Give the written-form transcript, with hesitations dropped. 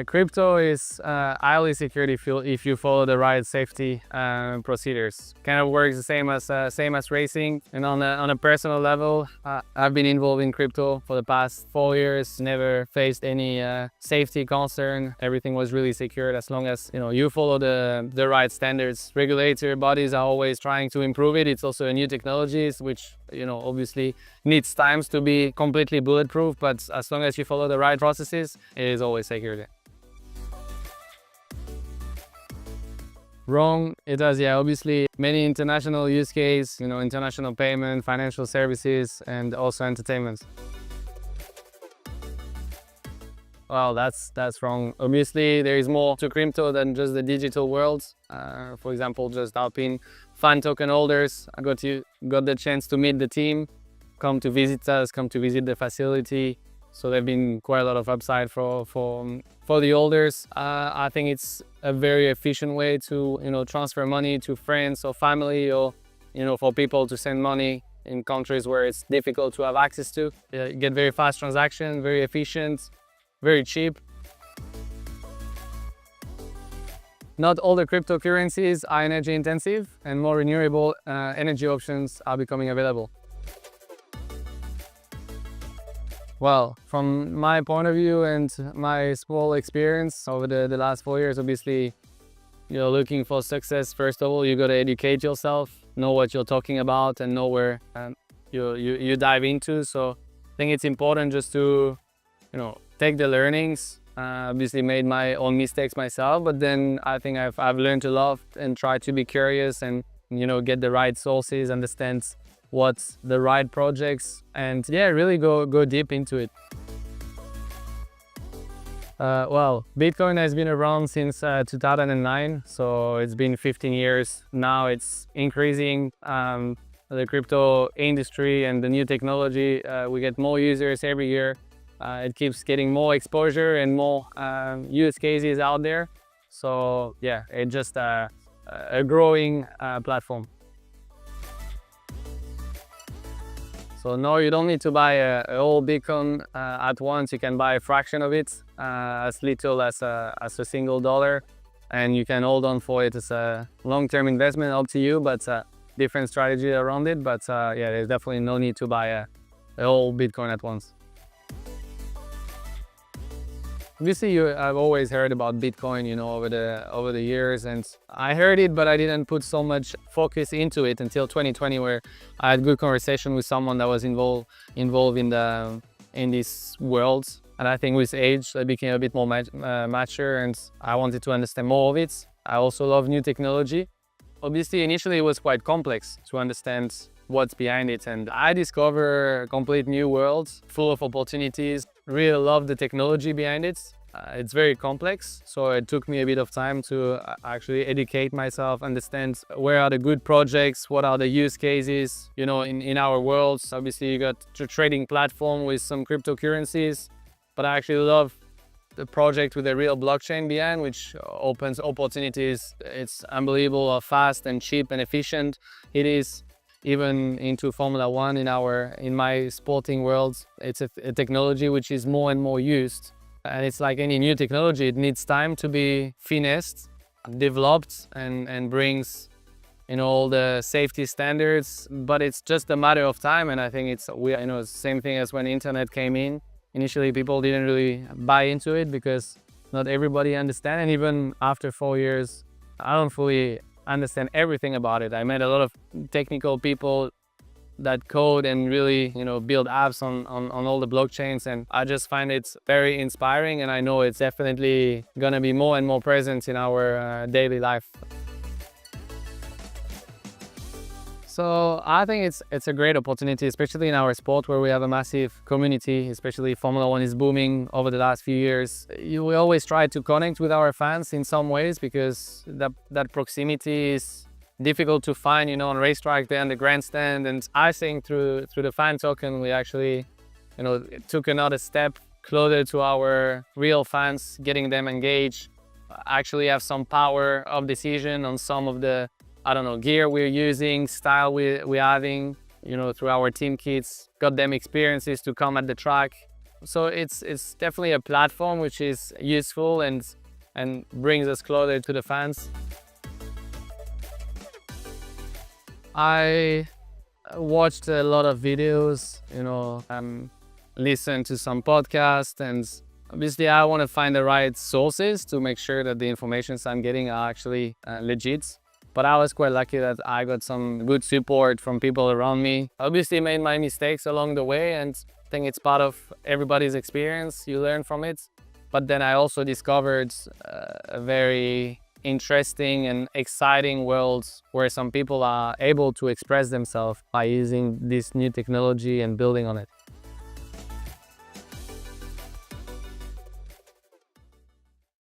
Crypto is highly secured if you follow the right safety procedures. Kind of works the same as racing. And on a personal level, I've been involved in crypto for the past 4 years. Never faced any safety concern. Everything was really secured as long as you follow the right standards. Regulator bodies are always trying to improve it. It's also a new technology, which obviously needs times to be completely bulletproof. But as long as you follow the right processes, it is always secured. Wrong, it does, yeah. Obviously, many international use case, international payment, financial services, and also entertainment. Well, that's wrong. Obviously, there is more to crypto than just the digital world. For example, just Alpine F1 token holders. I got the chance to meet the team, come to visit us, come to visit the facility. So there've been quite a lot of upside for the holders. I think it's a very efficient way to transfer money to friends or family, or for people to send money in countries where it's difficult to have access to. You get very fast transaction, very efficient, very cheap. Not all the cryptocurrencies are energy intensive, and more renewable energy options are becoming available. Well, from my point of view and my small experience over the last 4 years, obviously, looking for success, first of all, you got to educate yourself, know what you're talking about, and know where you dive into. So I think it's important just to, take the learnings. Obviously made my own mistakes myself, but then I think I've learned a lot and tried to be curious and, get the right sources, understand what's the right projects, and yeah, really go deep into it. Well, Bitcoin has been around since 2009, so it's been 15 years. Now it's increasing. The crypto industry and the new technology, we get more users every year. It keeps getting more exposure and more use cases out there. So yeah, it's just a growing platform. So no, you don't need to buy a whole Bitcoin at once. You can buy a fraction of it, as little as a $1, and you can hold on for it as a long-term investment, up to you, but different strategy around it. But yeah, there's definitely no need to buy a whole Bitcoin at once. Obviously, I've always heard about Bitcoin, over the years, and I heard it, but I didn't put so much focus into it until 2020, where I had good conversation with someone that was involved in this world. And I think with age, I became a bit more mature, and I wanted to understand more of it. I also love new technology. Obviously, initially it was quite complex to understand what's behind it, and I discovered a complete new world full of opportunities. Really love the technology behind it. It's very complex, so it took me a bit of time to actually educate myself, understand where are the good projects, what are the use cases, in our world. Obviously, you got a trading platform with some cryptocurrencies, but I actually love the project with a real blockchain behind, which opens opportunities. It's unbelievable how fast and cheap and efficient it is. Even into Formula 1 in my sporting world, it's a technology which is more and more used. And it's like any new technology, it needs time to be finessed, developed, and brings all the safety standards, but it's just a matter of time. And I think it's the same thing as when the internet came in. Initially, people didn't really buy into it because not everybody understands. And even after 4 years, I don't fully understand everything about it. I met a lot of technical people that code and really build apps on all the blockchains, and I just find it very inspiring, and I know it's definitely gonna be more and more present in our daily life. So I think it's a great opportunity, especially in our sport where we have a massive community, especially Formula 1 is booming over the last few years. We always try to connect with our fans in some ways, because that proximity is difficult to find, on racetrack there in the grandstand. And I think through the fan token, we actually, took another step closer to our real fans, getting them engaged, actually have some power of decision on some of the gear we're using, style we're having, through our team kits, got them experiences to come at the track. So it's definitely a platform which is useful and brings us closer to the fans. I watched a lot of videos, listened to some podcasts, and obviously I want to find the right sources to make sure that the information I'm getting are actually legit. But I was quite lucky that I got some good support from people around me. Obviously made my mistakes along the way, and I think it's part of everybody's experience. You learn from it. But then I also discovered a very interesting and exciting world where some people are able to express themselves by using this new technology and building on it.